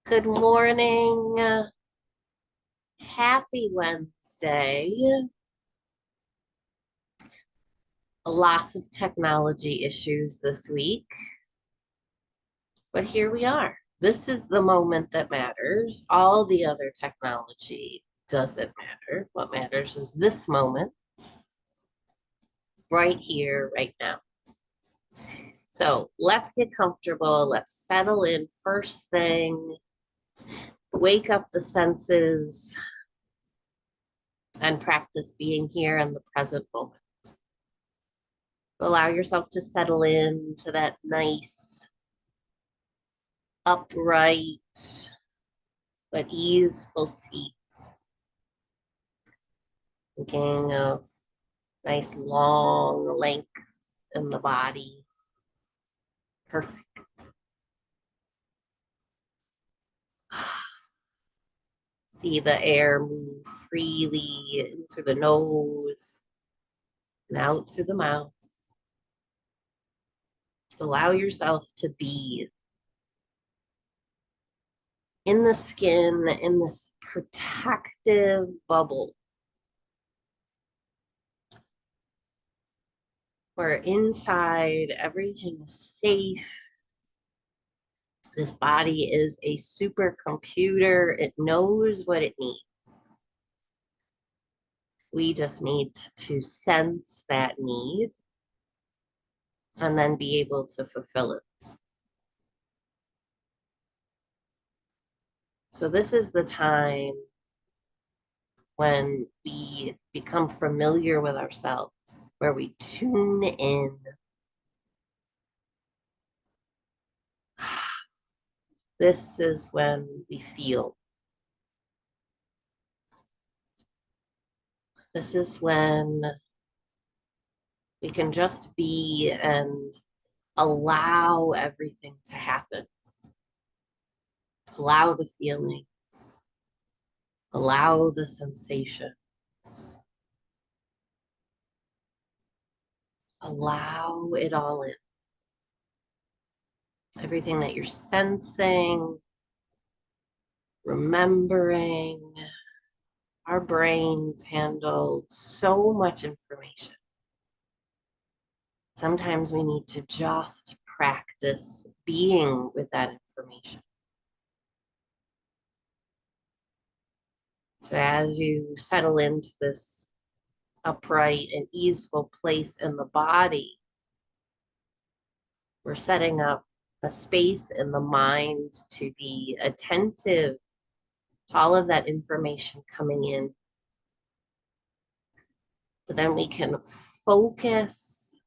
Good morning. Happy Wednesday. Lots of technology issues this week, but here we are. This is the moment that matters. All the other technology doesn't matter. What matters is this moment, right here, right now. So let's get comfortable. Let's settle in first thing, wake up the senses, and practice being here in the present moment. Allow yourself to settle into that nice, upright, but easeful seat. Thinking of nice long length in the body. Perfect. See the air move freely in through the nose and out through the mouth. Allow yourself to be in the skin, in this protective bubble where inside everything is safe. This body is a supercomputer. It knows what it needs. We just need to sense that need and then be able to fulfill it. So this is the time when we become familiar with ourselves, where we tune in. This is when we feel. This is when we can just be and allow everything to happen. Allow the feelings, allow the sensations, allow it all in. Everything that you're sensing, remembering. Our brains handle so much information. Sometimes we need to just practice being with that information. So as you settle into this upright and easeful place in the body, we're setting up a space in the mind to be attentive to all of that information coming in. But then we can focus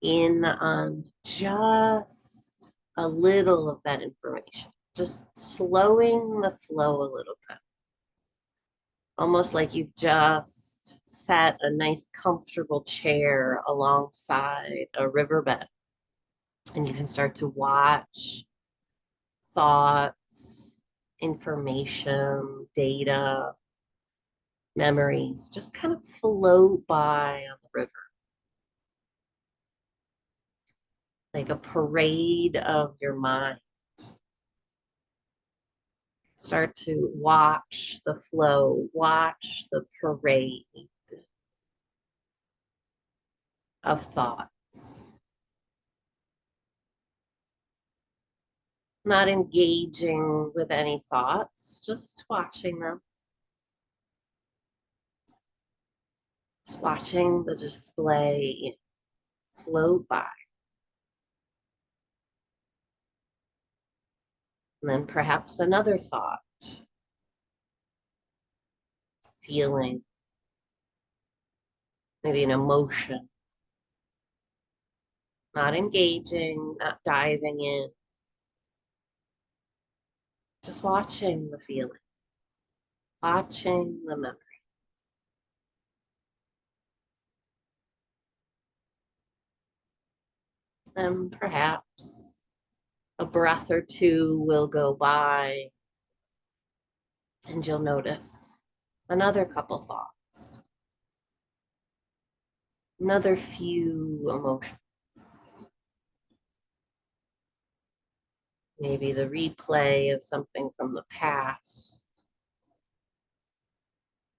in on just a little of that information, just slowing the flow a little bit. Almost like you've just set a nice comfortable chair alongside a riverbed, and you can start to watch thoughts, information, data, memories just kind of float by on the river. Like a parade of your mind. Start to watch the flow, watch the parade of thoughts. Not engaging with any thoughts, just watching them. Just watching the display float by. And then perhaps another thought, feeling, maybe an emotion. Not engaging, not diving in. Just watching the feeling, watching the memory. And perhaps a breath or two will go by and you'll notice another couple thoughts, another few emotions. maybe the replay of something from the past,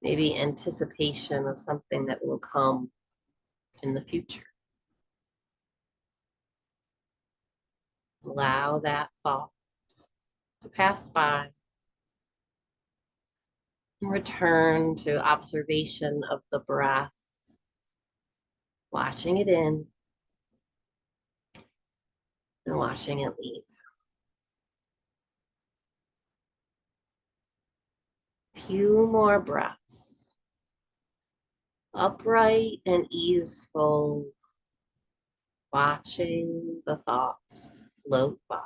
maybe anticipation of something that will come in the future. Allow that thought to pass by and return to observation of the breath, watching it in and watching it leave. Few more breaths, upright and easeful, watching the thoughts float by.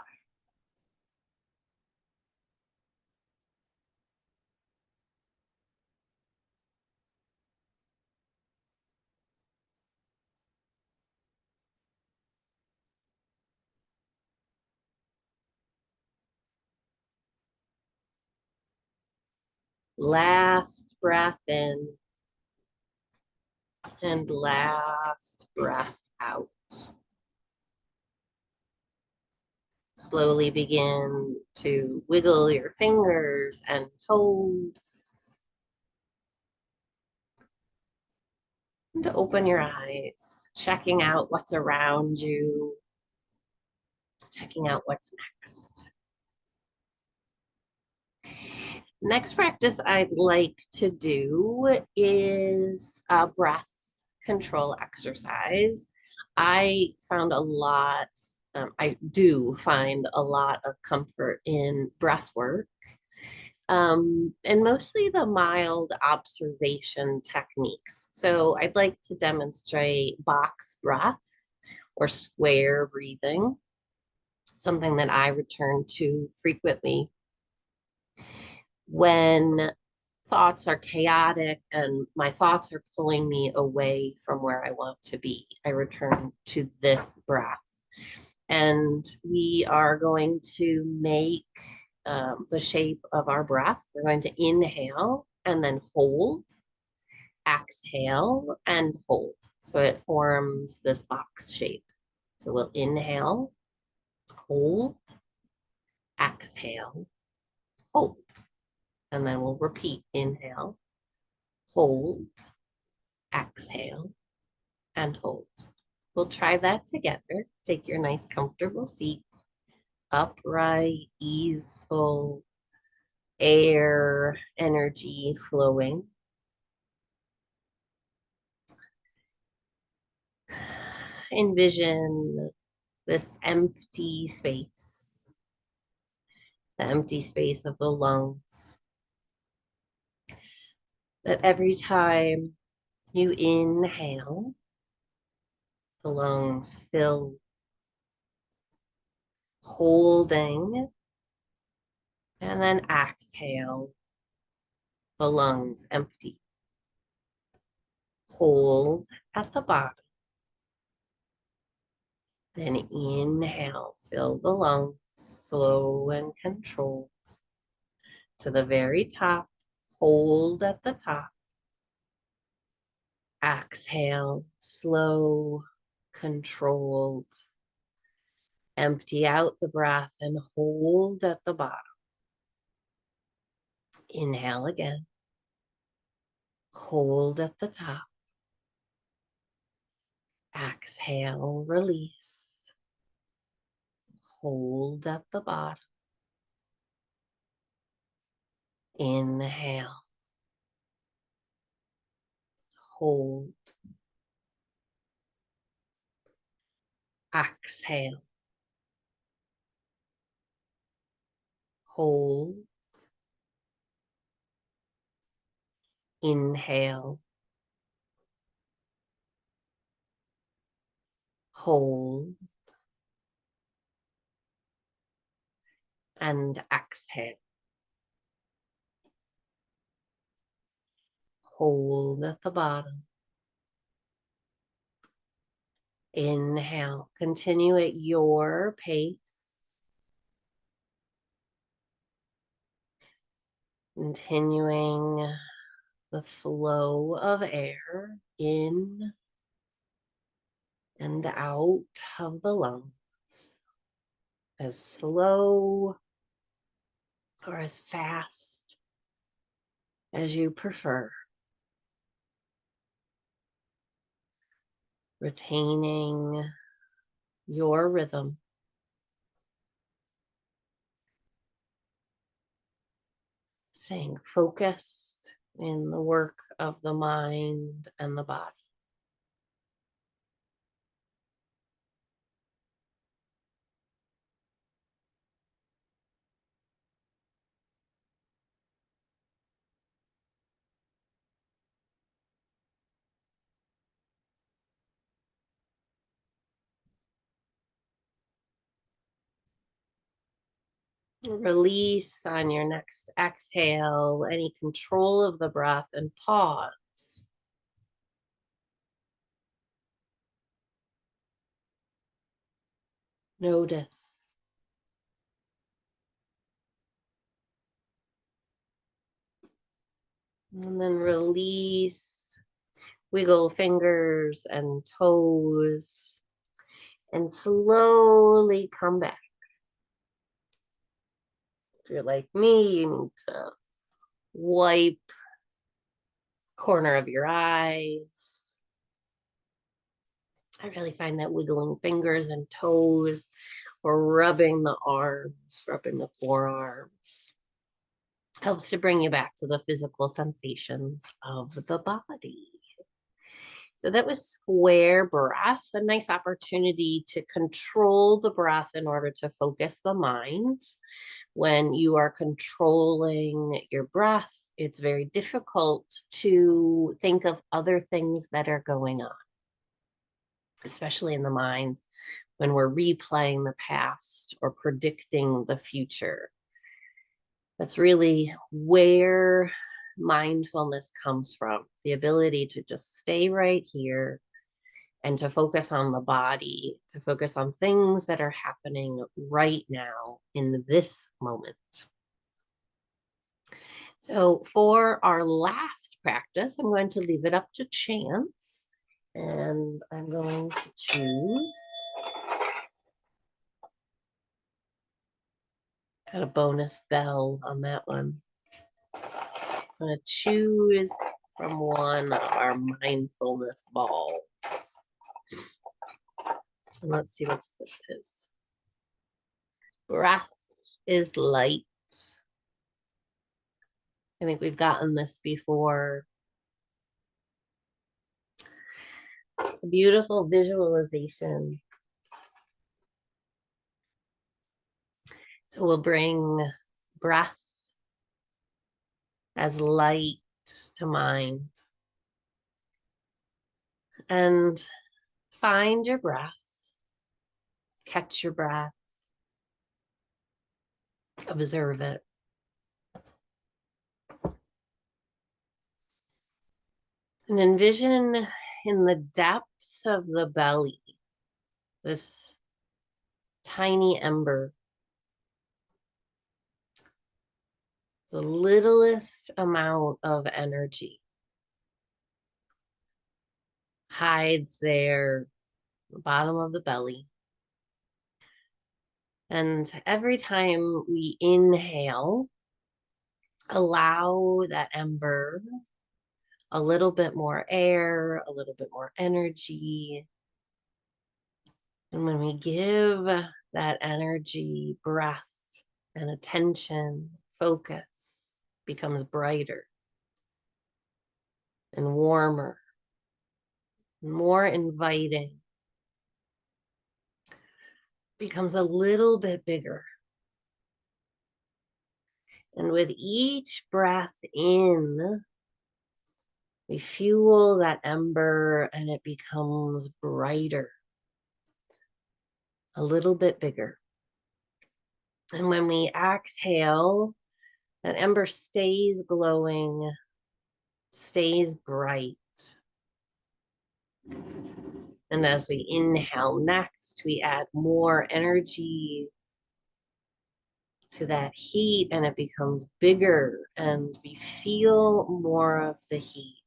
Last breath in and last breath out. Slowly begin to wiggle your fingers and toes. And to open your eyes, checking out what's around you, checking out what's next. Next practice I'd like to do is a breath control exercise. I found a lot, I do find a lot of comfort in breath work, and mostly the mild observation techniques. So I'd like to demonstrate box breath or square breathing, something that I return to frequently when thoughts are chaotic and my thoughts are pulling me away from where I want to be. I return to this breath. And we are going to make the shape of our breath. We're going to inhale and then hold, exhale and hold. So it forms this box shape. So we'll inhale, hold, exhale, hold. And then we'll repeat, inhale, hold, exhale, and hold. We'll try that together. Take your nice comfortable seat, upright, easeful, air, energy flowing. Envision this empty space, the empty space of the lungs, that every time you inhale, the lungs fill, holding, and then exhale, the lungs empty. Hold at the bottom. Then inhale, fill the lungs, slow and controlled. To the very top, hold at the top. Exhale, slow, controlled. Empty out the breath and hold at the bottom. Inhale again. Hold at the top. Exhale, release. Hold at the bottom. Inhale. Hold. Exhale. Hold. Inhale. Hold. And exhale. Hold at the bottom. Inhale. Continue at your pace. Continuing the flow of air in and out of the lungs. as slow or as fast as you prefer, retaining your rhythm. Staying focused in the work of the mind and the body. Release on your next exhale any control of the breath and pause. Notice. And then release. Wiggle fingers and toes. And slowly come back. If you're like me, you need to wipe corner of your eyes. I really find that wiggling fingers and toes or rubbing the arms, rubbing the forearms, helps to bring you back to the physical sensations of the body. So that was square breath, a nice opportunity to control the breath in order to focus the mind. When you are controlling your breath, it's very difficult to think of other things that are going on, especially in the mind when we're replaying the past or predicting the future. That's really where mindfulness comes from, the ability to just stay right here and to focus on the body, to focus on things that are happening right now in this moment. So for our last practice, I'm going to leave it up to chance, and I'm going to choose. Got a bonus bell on that one. I'm going to choose from one of our mindfulness balls. And let's see what this is. Breath is light. I think we've gotten this before. A beautiful visualization. So we'll bring breath as light to mind. And find your breath. Catch your breath. Observe it. And envision in the depths of the belly, this tiny ember, the littlest amount of energy hides there, the bottom of the belly. And every time we inhale, allow that ember a little bit more air, a little bit more energy. And when we give that energy, breath, and attention, focus, becomes brighter and warmer, more inviting, becomes a little bit bigger. And with each breath in, we fuel that ember and it becomes brighter, a little bit bigger. And when we exhale, that ember stays glowing, stays bright. And as we inhale next, we add more energy to that heat and it becomes bigger and we feel more of the heat,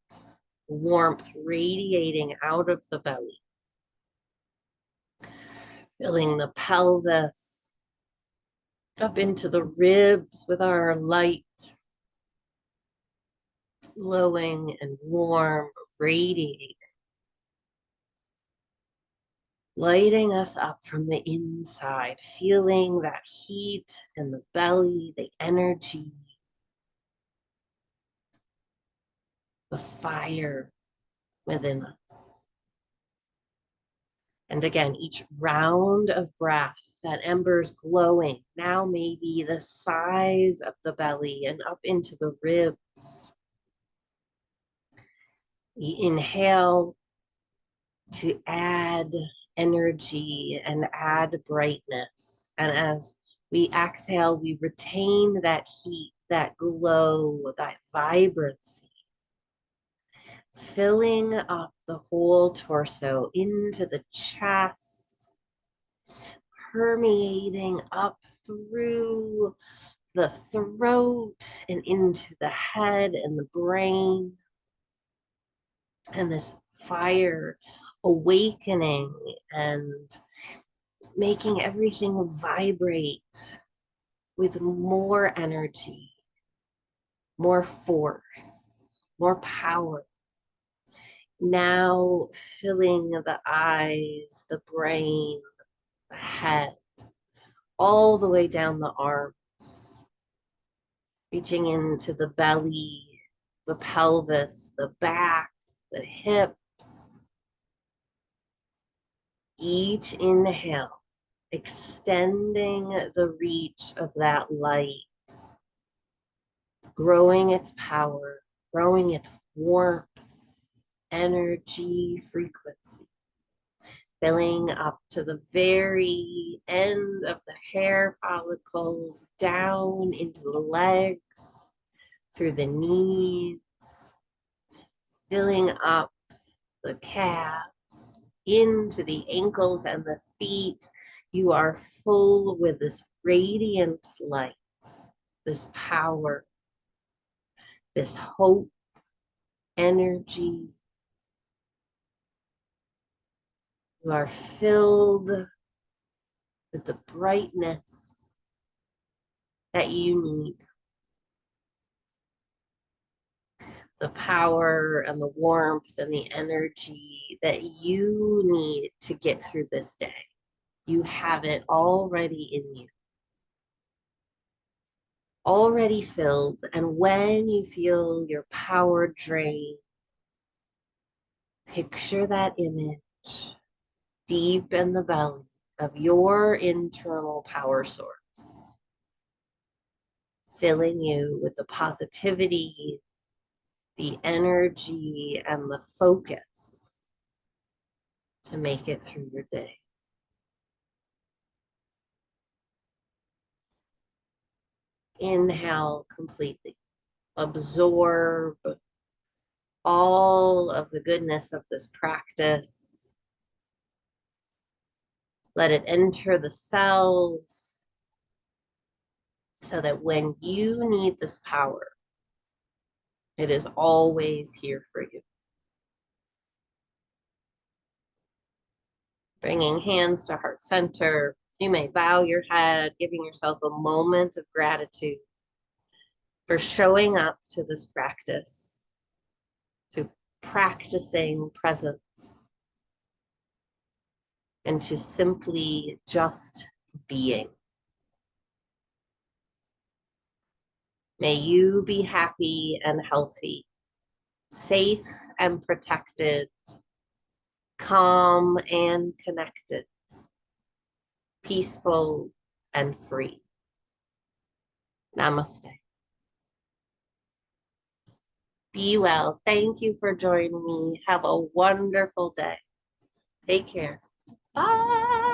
warmth radiating out of the belly, filling the pelvis, Up into the ribs with our light, glowing and warm, radiating, lighting us up from the inside, feeling that heat in the belly, the energy, the fire within us. And again, each round of breath, that ember's glowing, now maybe the size of the belly and up into the ribs. We inhale to add energy and add brightness. And as we exhale, we retain that heat, that glow, that vibrancy, filling up the whole torso into the chest, permeating up through the throat and into the head and the brain. And this fire awakening and making everything vibrate with more energy, more force, more power. Now filling the eyes, the brain, the head, all the way down the arms, reaching into the belly, the pelvis, the back, the hips. Each inhale, extending the reach of that light, growing its power, growing its warmth, energy, frequency, filling up to the very end of the hair follicles, down into the legs, through the knees, filling up the calves, into the ankles and the feet. You are full with this radiant light, this power, this hope, energy. You are filled with the brightness that you need, the power and the warmth and the energy that you need to get through this day. You have it already in you, already filled. And when you feel your power drain, picture that image deep in the belly of your internal power source, filling you with the positivity, the energy, and the focus to make it through your day. Inhale completely. Absorb all of the goodness of this practice. Let it enter the cells so that when you need this power, it is always here for you. Bringing hands to heart center. You may bow your head, giving yourself a moment of gratitude for showing up to this practice, to practicing presence, and to simply just being. May you be happy and healthy, safe and protected, calm and connected, peaceful and free. Namaste. Be well. Thank you for joining me. Have a wonderful day. Take care. Bye.